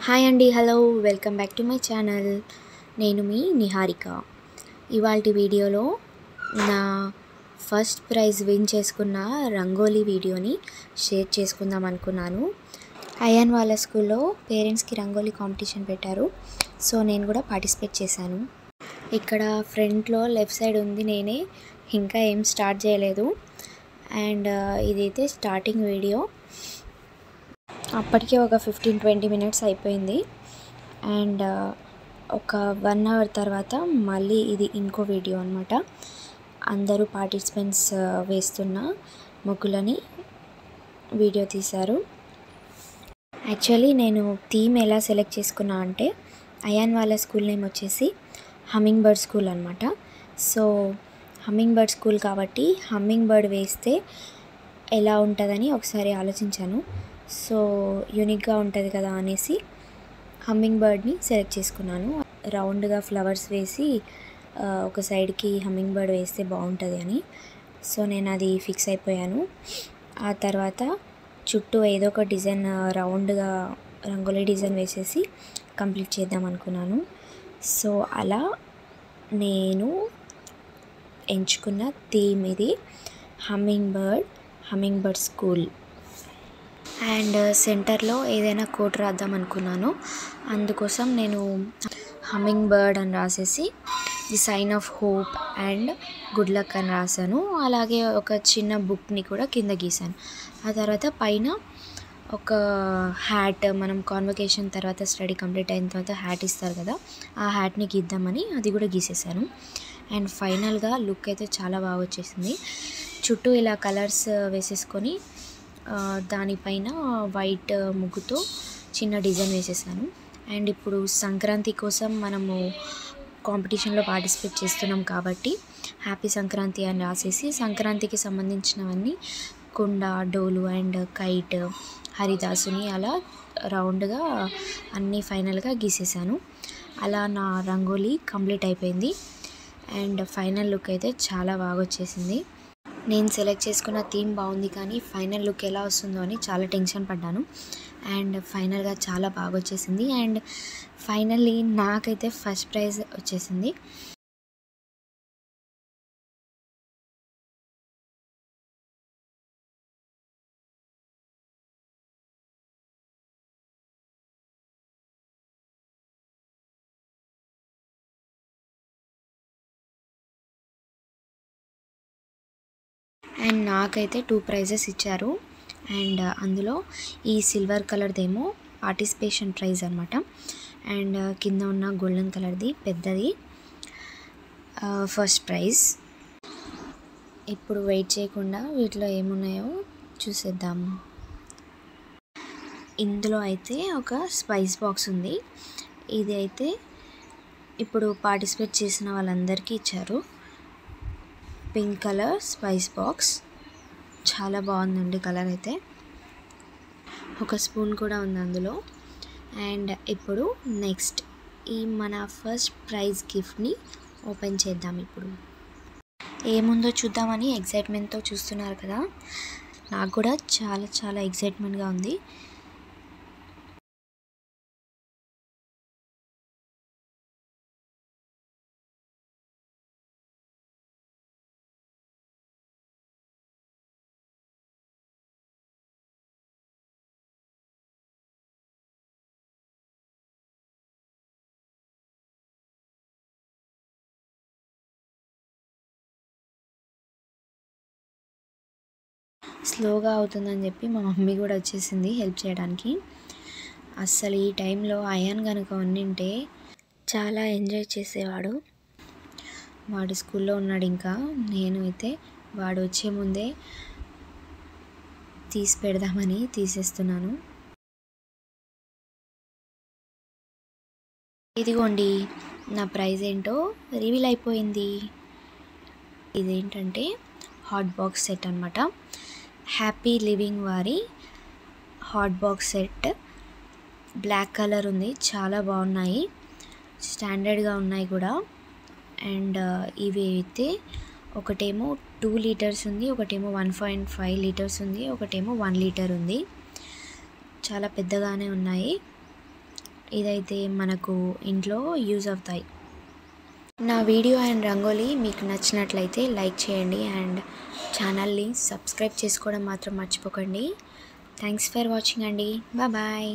Hi అండి, hello, welcome back to my channel. నేను మీ నిహారిక. ఇవాల్టి వీడియోలో నా ఫస్ట్ ప్రైజ్ విన్ చేసుకున్న రంగోలీ వీడియోని షేర్ చేసుకుందాం అనుకున్నాను. అయాన్ వాళ్ళ స్కూల్లో పేరెంట్స్కి రంగోలీ కాంపిటీషన్ పెట్టారు. సో నేను కూడా పార్టిసిపేట్ చేశాను. ఇక్కడ ఫ్రంట్లో లెఫ్ట్ సైడ్ ఉంది నేనే, ఇంకా ఏం స్టార్ట్ చేయలేదు. అండ్ ఇదైతే స్టార్టింగ్ వీడియో. అప్పటికే ఒక 15-20 మినిట్స్ అయిపోయింది. అండ్ ఒక 1 అవర్ తర్వాత మళ్ళీ ఇది ఇంకో వీడియో అనమాట. అందరూ పార్టిసిపెంట్స్ వేస్తున్న ముగ్గులని వీడియో తీశారు. యాక్చువల్లీ నేను థీమ్ ఎలా సెలెక్ట్ చేసుకున్నా అంటే, అయాన్ వాళ్ళ స్కూల్ నేమ్ వచ్చేసి హమ్మింగ్ బర్డ్ స్కూల్ అనమాట. సో హమ్మింగ్ బర్డ్ స్కూల్ కాబట్టి హమ్మింగ్ బర్డ్ వేస్తే ఎలా ఉంటుందని ఒకసారి ఆలోచించాను. సో యూనిక్గా ఉంటుంది కదా అనేసి హమ్మింగ్ బర్డ్ని సెలెక్ట్ చేసుకున్నాను. రౌండ్గా ఫ్లవర్స్ వేసి ఒక సైడ్కి హమ్మింగ్ బర్డ్ వేస్తే బాగుంటుంది అని. సో నేను అది ఫిక్స్ అయిపోయాను. ఆ తర్వాత చుట్టూ ఏదో ఒక డిజైన్ రౌండ్గా రంగోలీ డిజైన్ వేసేసి కంప్లీట్ చేద్దాం అనుకున్నాను. సో అలా నేను ఎంచుకున్న థీమ్ ఇది హమ్మింగ్ బర్డ్ స్కూల్. అండ్ సెంటర్లో ఏదైనా కోట్ రాద్దాం అనుకున్నాను. అందుకోసం నేను హమ్మింగ్ బర్డ్ అని రాసేసి the sign of hope and good luck అని రాశాను. అలాగే ఒక చిన్న బుక్ని కూడా కింద గీసాను. ఆ తర్వాత పైన ఒక హ్యాట్, మనం కాన్వకేషన్ తర్వాత స్టడీ కంప్లీట్ అయిన తర్వాత హ్యాట్ ఇస్తారు కదా, ఆ హ్యాట్ని గీద్దామని అది కూడా గీసేసాను. అండ్ ఫైనల్గా లుక్ అయితే చాలా బాగా వచ్చేసింది. చుట్టూ ఇలా కలర్స్ వేసేసుకొని దానిపైన వైట్ ముగ్గుతో చిన్న డిజైన్ వేసేసాను. అండ్ ఇప్పుడు సంక్రాంతి కోసం మనము కాంపిటీషన్లో పార్టిసిపేట్ చేస్తున్నాం కాబట్టి హ్యాపీ సంక్రాంతి అని రాసేసి సంక్రాంతికి సంబంధించినవన్నీ కుండ, డోలు అండ్ కైట్, హరిదాసుని అలా రౌండ్గా అన్నీ ఫైనల్గా గీసేసాను. అలా నా రంగోలీ కంప్లీట్ అయిపోయింది. అండ్ ఫైనల్ లుక్ అయితే చాలా బాగా వచ్చేసింది. నేను సెలెక్ట్ చేసుకున్న థీమ్ బాగుంది, కానీ ఫైనల్ లుక్ ఎలా వస్తుందో అని చాలా టెన్షన్ పడ్డాను. అండ్ ఫైనల్గా చాలా బాగా వచ్చేసింది. అండ్ ఫైనల్లీ నాకైతే ఫస్ట్ ప్రైజ్ వచ్చేసింది. అండ్ నాకైతే 2 ప్రైజెస్ ఇచ్చారు. అండ్ అందులో ఈ సిల్వర్ కలర్దేమో పార్టిసిపేషన్ ప్రైజ్ అనమాట. అండ్ కింద ఉన్న గోల్డెన్ కలర్ది పెద్దది ఫస్ట్ ప్రైజ్. ఇప్పుడు వెయిట్ చేయకుండా వీటిలో ఏమున్నాయో చూసేద్దాము. ఇందులో అయితే ఒక స్పైస్ బాక్స్ ఉంది. ఇది అయితే ఇప్పుడు పార్టిసిపేట్ చేసిన వాళ్ళందరికీ ఇచ్చారు. పింక్ కలర్ స్పైస్ బాక్స్, చాలా బాగుందండి కలర్ అయితే. ఒక స్పూన్ కూడా ఉంది అందులో. అండ్ ఇప్పుడు నెక్స్ట్ ఈ మన ఫస్ట్ ప్రైజ్ గిఫ్ట్ని ఓపెన్ చేద్దాం. ఇప్పుడు ఏముందో చూద్దామని ఎగ్జైట్మెంట్తో చూస్తున్నారు కదా, నాకు కూడా చాలా చాలా ఎగ్జైట్మెంట్గా ఉంది. స్లోగా అవుతుందని చెప్పి మా మమ్మీ కూడా వచ్చేసింది హెల్ప్ చేయడానికి. అస్సలు ఈ టైంలో అయాన్ కనుక ఉండింటే చాలా ఎంజాయ్ చేసేవాడు. వాడు స్కూల్లో ఉన్నాడు. ఇంకా నేను అయితే వాడు వచ్చే ముందే తీసి పెడదామని తీసేస్తున్నాను. ఇదిగోండి నా ప్రైజ్ ఏంటో రివీల్ అయిపోయింది. ఇదేంటంటే హాట్ బాక్స్ సెట్ అనమాట. హ్యాపీ లివింగ్ వారి hot box set. Black colour ఉంది, చాలా బాగున్నాయి, స్టాండర్డ్గా ఉన్నాయి కూడా. అండ్ ఇవి అయితే ఒకటేమో 2 లీటర్స్ ఉంది, ఒకటేమో 1.5 లీటర్స్ ఉంది, ఒకటేమో 1 లీటర్ ఉంది. చాలా పెద్దగానే ఉన్నాయి. ఇదైతే మనకు ఇంట్లో యూజ్ అవుతాయి. నా వీడియో అండ్ రంగోలీ మీకు నచ్చినట్లయితే లైక్ చేయండి అండ్ ఛానల్ని సబ్స్క్రైబ్ చేసుకోవడం మాత్రం మర్చిపోకండి. థ్యాంక్స్ ఫర్ వాచింగ్ అండి. బాయ్.